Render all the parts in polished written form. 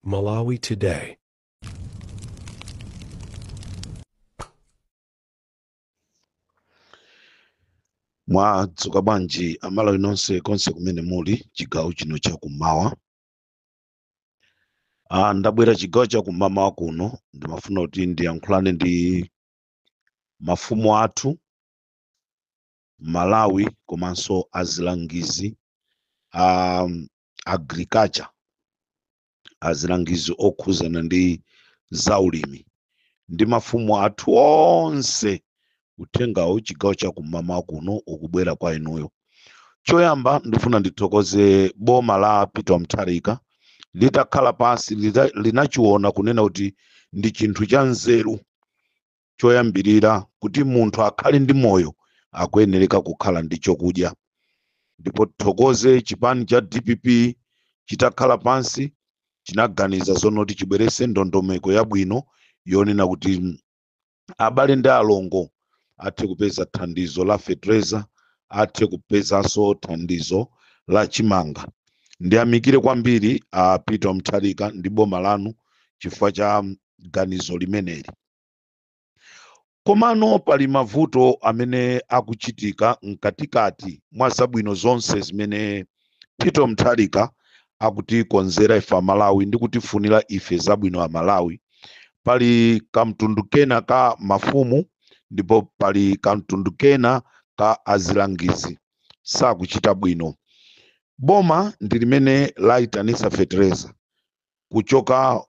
Malawi Today. Mwadzuka bwanji amalawi nonse konse kumene muli chigawo chino chakummawa. Ndabwera chigawo chakummawa kuno ndimafuna kuti ndiyankhulane ndi mafumu athu Malawi komanso azilangizi agriculture, azilangizi okhuzana ndi zaulimi ndi mafumu athu onse. Uthengawo chigawo chakummawa kuno ukubwera kwa inuyo. Choyamba ndifuna ndithokoze boma la Peter Mutharika litakhala pasi linachiona kunena kuti ndi chinthu cha nzeru choyambirira kuti munthu akhale ndi moyo akuyenereka kukhala ndi chokudya. Ndipo tithokoze chipani cha DPP chitakhala pansi chinaganiza zonoti chibwerese ndondomeko yabwino yonena kuti abale ndi alongo athe kupeza thandizo la fertilizer, athe kupezanso thandizo la chimanga. Ndiyamikire kwambiri Peter Mutharika ndi boma lanu chifukwa cha ganizo limeneli. Komano pali mavuto amene akuchitika mkatikati mwa zabwino zonse zimene Peter Mutharika akutikonzera ife Malawi ndi kutifunira ife zabwino a Malawi. Pali kamtundu kena ka mafumu ndipo pali kamtundu kena ka azilangizi sakuchita bwino. Boma ndi limene laitanisa fertilizer kuchoka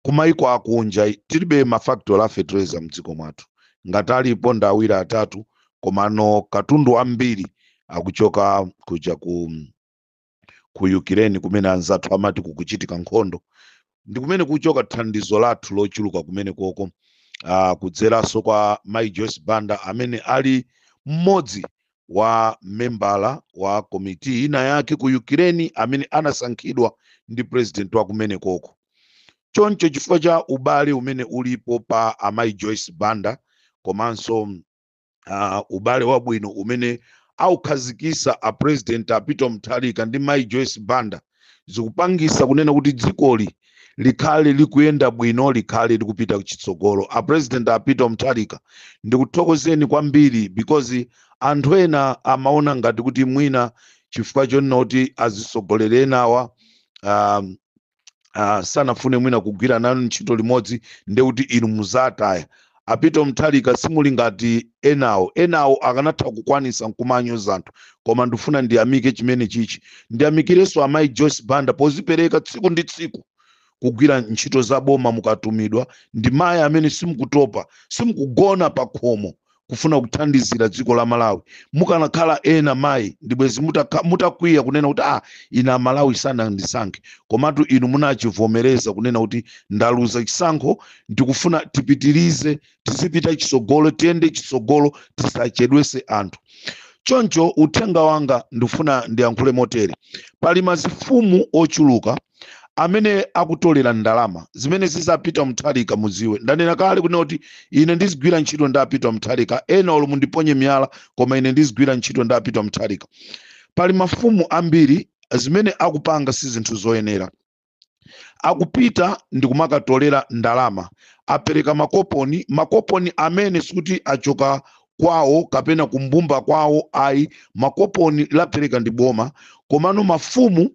kumaiko akunja. Tilibe mafactory a fertilizer mdziko mwathu, ngati alipo ndi awiri atatu, komano katundu ambiri akuchoka kuja ku Ukraine kumene anzathu amati kukuchitika nkhondo. Ndi kumene kuchoka thandizo lathu lochuluka kumene koko, kudzeranso kwa Mai Joyce Banda amene ali mmodzi wa membala wa komiti ina yake ku Ukraine amene anasankhidwa ndi president wa kumene koko. Choncho chifukwa cha ubale umene ulipo pa Mai Joyce Banda komanso ubale wabwino umene aukhazikisa a president a Peter Mutharika ndi Mai Joyce Banda, zikupangisa kunena kuti dzikoli likhale likuyenda bwino, likhale likupita kuchitsogolo. A president a Peter Mutharika ndikuthokozeni kwambiri because anthu ena amaona ngati kuti mwina chifukwa chonena kuti azisogolere enawa sanafune mwina kugwira nanu ntchito limodzi ndi kuti inu muzataya. A Peter Mutharika simuli ngati enawo akanatha kukwanisa nkumanyoza anthu, koma ndifuna ndiyamike chimene chichi. Ndiyamikireso a Mai Joyce Banda pozipereka tsiku ndi tsiku kugwira ntchito za boma mukatumidwa. Ndi mayi amene simukutopa, simukugona pa khomo kufuna kuthandizira dziko la Malawi. Mukanakhala ena mayi ndibwezi mutakwiya kunena kuti ina Malawi sanandisankhe, komatu inu munachivomereza kunena kuti ndaluza chisankho, ndikufuna tipitirize, tizipita chitsogolo, tiyende chitsogolo, tisachedwese anthu. Choncho uthenga wanga ndifuna ndiyankhule motere. Pali mazifumu ochuluka amene akutolera ndalama zimene ziza Peter Mutharika muziwe. Ndanena kale kunena kuti ine ndizigwira ntchito nda Peter Mutharika, ena olo mundiponye miyala, koma ine ndizigwira ntchito nda Peter Mutharika. Pali mafumu ambiri zimene akupanga si zinthu zoyenera. Akupita ndikumakatolera ndalama, apereka makoponi amene sikuti achoka kwawo kapena kumbumba kwawo, ayi makoponi lapereka ndi boma. Komano mafumu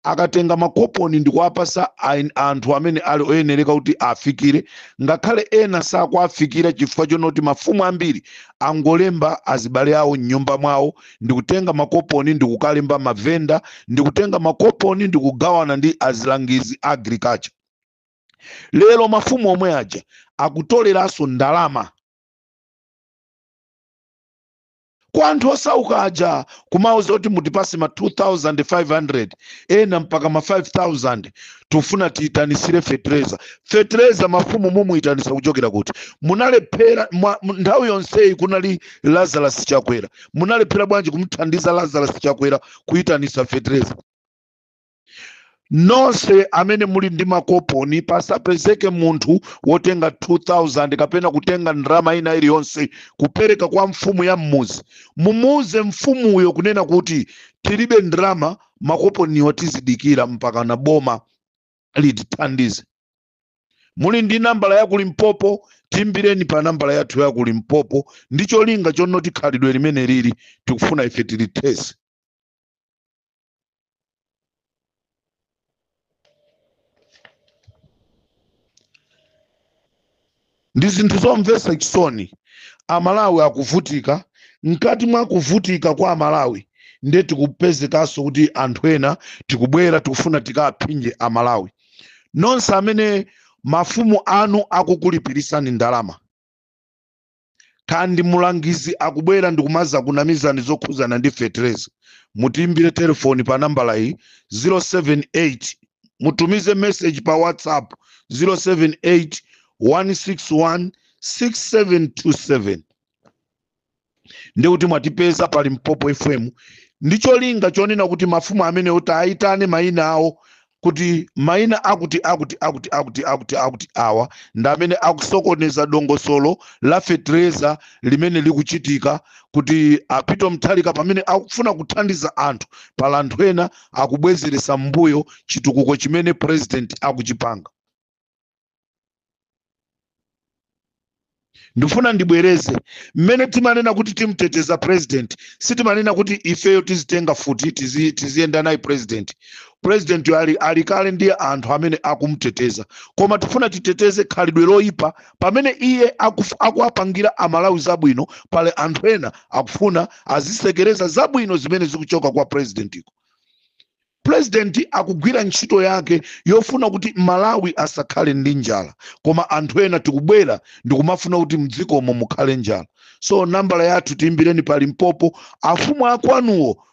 akatenga makoponi ndikuwapasa anthu amene ali oyenereka kuti afikire, ngakhale ena sakuafikira chifukwa chonoti mafumu ambiri angolemba azibale awo m'nyumba mwawo, ndikutenga makoponi ndikukalemba mavenda, ndikutenga makoponi ndikugawana ndi azilangizi agriculture. Lero mafumu omwe aja akutoleranso ndalama kwa anthu osauka aja, kumauza kuti mutipase ma 2,500 ena mpaka ma 5,000 tufuna tiitanisire fertilizer. Mafumu mumuitanisa kuchokera kuti munalephera nthawi yonseyi kunali Lazarus Chakwera, munalephera bwanji kumuthandiza Lazarus Chakwera kuitanisa fertilizer? Nonse amene muli ndi makoponi pasapezeke munthu wotenga 2,000 kapena kutenga ndalama ina iliyonse kupereka kwa mfumu ya mmuzi. Mumuuze mfumuyo kunena kuti tilibe ndalama, makoponiwo tizidikira mpaka na boma litithandize. Muli ndi nambala ya ku Limpopo, timbireni pa nambala yathu ya ku Limpopo. Ndicho linga chonoti khalidwe limene lili tikufuna ife tilithese. Ndi zinthu zomvetsa chisoni. Amalawi akuvutika. Mkati mwa kuvutika kwa Amalawi ndiye tikupezekanso kuti anthu ena tikubwera tikufuna tikaphinje Amalawi. Nonse amene mafumu anu akukulipirisani ndalama, kandi mulangizi akubwera ndikumaza kunamizani zokhuzana ndi fetereza, mutimbire telefoni pa nambala iyi 078, mutumize message pa WhatsApp 078 161 6727. Ndikuti mwatipeza pa Limpopo FM. Ndicho linga chonena kuti mafumu amene utayitane mayina awo, kuti mayina akuti awa ndamene akusokoneza dongosolo la fetereza limene likuchitika, kuti Apito Mutharika pamene akufuna kuthandiza anthu pala anthu ena akubwezeresa mbuyo chitukuko chimene president akuchipanga. Ndifuna ndibwereze mmene timanena kuti timteteza president, sitimanena kuti ifeyo tizitenga futi tiziyenda naye president. President ali kale ndiye anthu amene akumteteza, koma tifuna titeteze khalidwe loyipa pamene iye akuapangira Amalawi zabwino, pale anthu ena akufuna azisekereza zabwino zimene zikuchoka kwa president iko. President akugwira ntchito yake yofuna kuti Malawi asakhale ndi njala, koma anthu ena tikubwera ndikumafuna kuti mdzikomo mukhale njala. So nambala yathu timbireni pa Limpopo. Afumu akwanuwo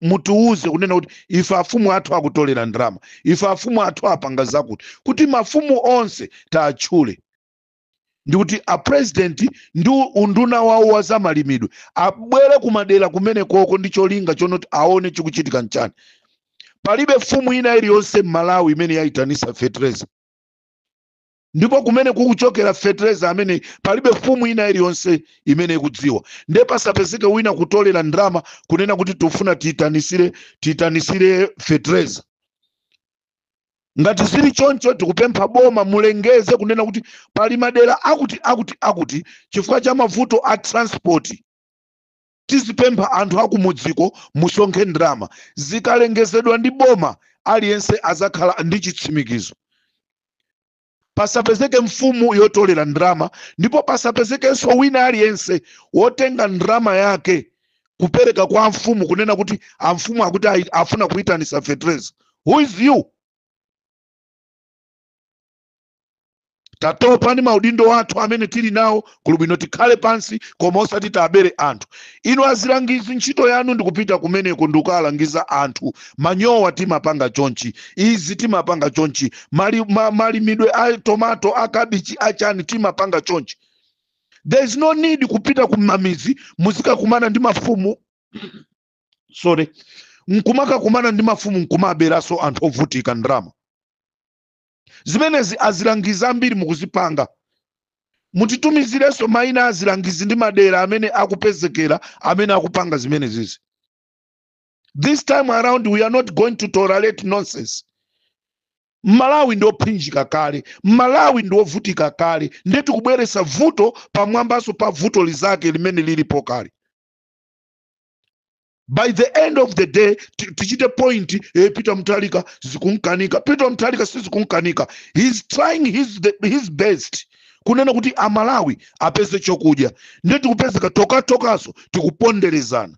mutiuze kunena kuti ife afumu athu akutolera ndalama, ife afumu athu apanga zakuti, kuti mafumu onse taatchule. Ndikuti a president ndi unduna wawo wa zamalimidwe abwere kumadera kumene koko ndicho linga chonoti aone chikuchitika nchani. Palibe fumu ina iliyonse Malawi imene yayitanisa fetereza, ndipo kumene kukuchokera fetereza amene palibe fumu ina iliyonse imene ikudziwa. Ndiye pasapezeke wina kutolera ndalama kunena kuti tufuna titanisire fetereza. Ngati zili choncho tikupempha boma mulengeze kunena kuti pali madera akuti chifukwa cha mavuto a transport. Tizipempha anthu akumudziko musonkhe ndalama, zikalengezedwa ndi boma aliyense azakhala ndi chitsimikizo. Pasapezeke mfumu yotolera ndalama, ndipo pasapezekenso wina aliyense wotenga ndalama yake kupereka kwa mfumu kunena kuti amfumu akuti afuna kuyitanisa fetereza. Who is you? Tatopa ndi maudindo wathu amene tili nawo kulubino tikhale pansi koma osati tabere anthu. Inu azilangizi ntchito yanu ndikupita kumeneko ndikukalangiza anthu. Manyowa timapanga chonchi, izi timapanga chonchi, malimidwe a tomato a kabichi a chani timapanga chonchi. There is no need kupita kumamizi muzika kumana ndi mafumu sorry, nkumaka kumana ndi mafumu nkumaberaso anthu ovutika ndalama. Zimenezi azilangizi ambiri mukuzipanga. Mutitumizireso mayina azilangizi ndi madera amene akupezekera amene akupanga zimenezi. This time around we are not going to tolerate nonsense. Malawi ndio phinjika kale, Malawi ndio vutika kale, ndiye tikubweresa vuto pamwambaso pa vuto lizake limene lilipo kale. By the end of the day, tichite point, Peter Mutharika zikunkanika. Peter Mutharika sizikunkanika. He's trying his best. Kunena kuti Amalawi apeze chokudya. Ndiye tikupezeka tokaso tikuponderezana.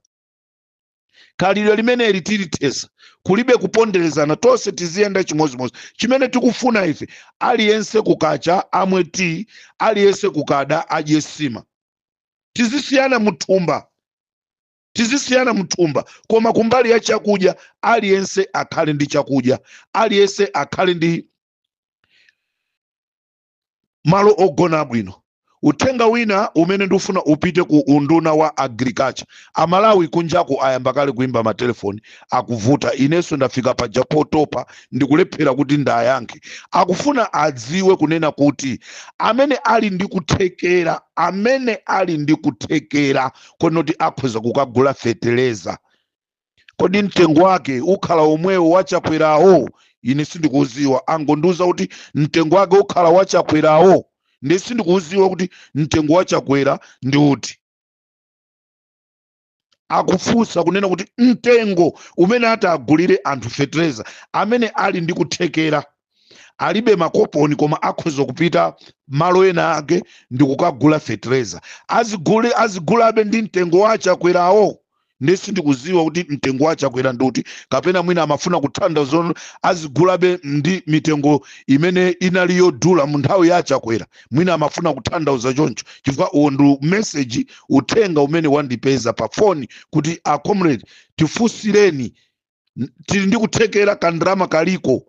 Khalidwe limene litilitesa kulibe kuponderezana, tonse tiziyenda chimozimozi. Chimene tikufuna ife aliyense kukacha amwe tii, aliyense kukada adye sima. Tizisiyana mthumba, koma kumbali ya chakudya aliyense akhale ndi chakudya, aliyense akhale ndi malo ogona bwino. Utenga wina umene ndifuna upite ku unduna wa agriculture. Amalawi kunjaku ayamba kale kuimba matelefoni akuvuta. Ineso ndafika pa japotopa ndikulephera kuti ndayankhe. Akufuna adziwe kunena kuti amene ali ndi kuthekera konoti akhoza kukagula fetereza. kodi mtengo wake ukhala omwewo wachakwerawo? Ine sindikuuziwa. Angondiuza kuti mtengo wake ukhala wachakwerawo, ndi sindikuuziwa kuti mtengo wachakwera ndi uti. Akufunsa kunena kuti mtengo umene ati agulire anthu fetereza amene ali ndi kuthekera, alibe makoponi koma akhoza kupita malo ena ake ndi kukagula fetereza, azigulabe ndi mtengo wachakwerawo. Ndi sindikuziwa kuti mtengo wachakwera ndi uti, kapena mwina amafuna kutanthauza azigulabe ndi mitengo imene inali yodula mu nthawi yachakwera, mwina amafuna kutanthauza choncho, chifukwa uwo ndi message, uthenga umene wandipeza pa foni kuti comrade tifunsireni, tili ndi kuthekera kandrama kaliko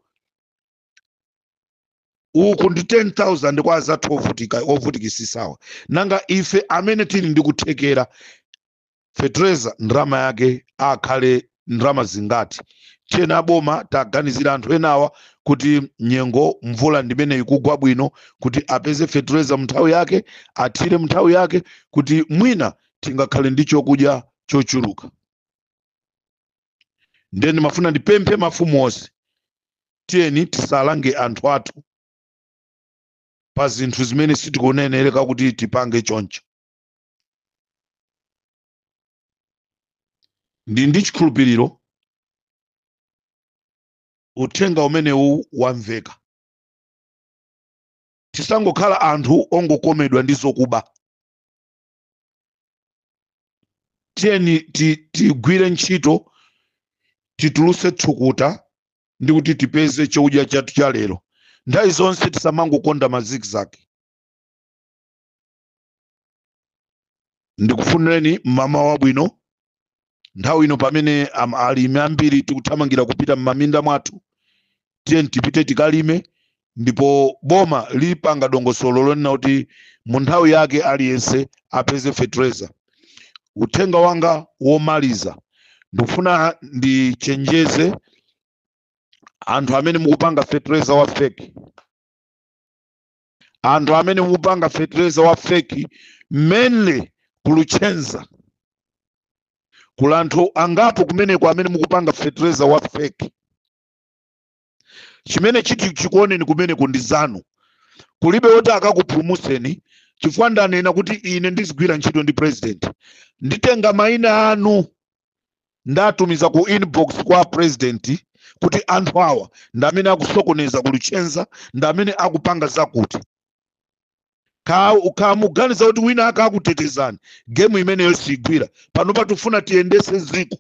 uku ndi 10,000 kwa azathu ovutikisisawa, nanga ife amene tili ndi kuthekera fetereza ndrama yake akhale ndrama zingati? Tiyena aboma taganizira anthu enawa kuti nyengo mvula ndimene ikugwa bwino, kuti apeze fetereza mnthawi yake, athire mnthawi yake, kuti mwina tingakhale ndi chokudya chochuluka. Ndeni mafuna ndipemphe mafumu onse, tiyeni tisalange anthu athu pa zinthu zimene sitikunenereka kuti tipange choncho. Ndi chikhulupiriro uthenga umenewu wamveka. Tisangokhala anthu ongokomedwa ndi zokuba. Tiyeni tigwire ntchito, tituluse tsukuta ndi kuti tipeze chakudya chathu cha lero. Nthawi zonse tisamangokonda mazigzag. Ndikufunireni mama wabwino. Nthawi ino pamene alimi ambiri tikuthamangira kupita m'maminda mwathu, tiyeni tipite tikalime, ndipo boma lipanga dongosolo lonena kuti mu nthawi yake aliyense apeze fetereza. Uthenga wanga womaliza, ndikufuna ndichenjeze anthu amene mukupanga fetereza wa fake. Anthu amene mukupanga fetereza wa fake mainly kuluchenza, kula anthu angapo kumeneko amene mukupanga fetereza wa fake. Chimene chiti chikuoneni kumeneko ndi zanu, kulibe woti akakuphumuseni, chifukwa ndanena kuti ine ndizigwira ntchito ndi president. Nditenga mayina anu ndatumiza ku inbox kwa president kuti anthu awa ndamene akusokoneza kuluchenza, ndamene akupanga zakuti. Muganiza kuti wina akakutetezani, gemu imeneyo sigwira. Pano patufuna tiyendese ziko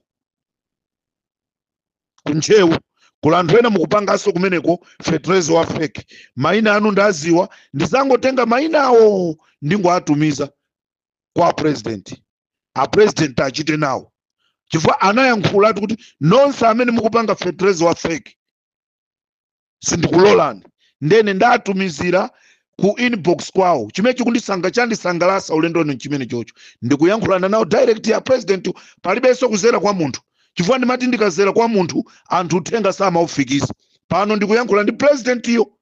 kunchewu, kula anthu ena mukupanganso kumeneko fetereza wa fake. Mayina anu ndaziwa, ndizangotenga mayina awo ndingoatumiza kwa president. A president achite nawo, chifukwa anayankhulatu kuti nonse amene mukupanga fetereza wa fake sindikulolani. Ndene ndatumizira ku inbox kwawo. Chimene chandisangalasa ulendoni chimene chocho, ndikuyankhulana nawo direct ya president, palibenso kuzera kwa munthu, chifukwa ndimati ndikazera kwa munthu anthu uthenga samaufikisa. Pano ndikuyankhula ndi president iyo,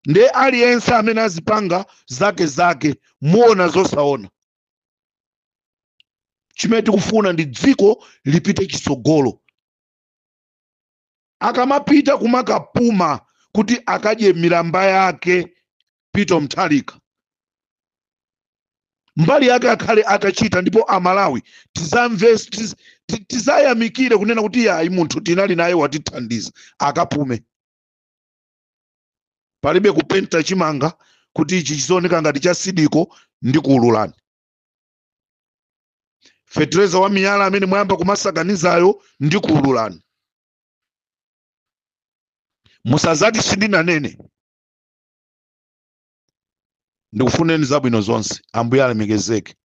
nde aliyense amene azipanga zake muona zosaona. Chimene tikufuna ndi dziko lipite chitsogolo. Akamapita kumakapuma kuti akadye milamba yake Peter Mutharika, mbali yake akhale atachita, ndipo amalawi tizayamikire kunena kuti ayi munthu tinali naye watithandiza, akapume. Palibe kupenta chimanga kuti ichi chizooneka ngati cha sidiko ndi kuululani. Fetereza wa miyala amene mwayamba kumasakanizayo ndi kuululani. Musazati sindinanene. Ndikufuneni zabwino zonse. Ambuye alemekezeke.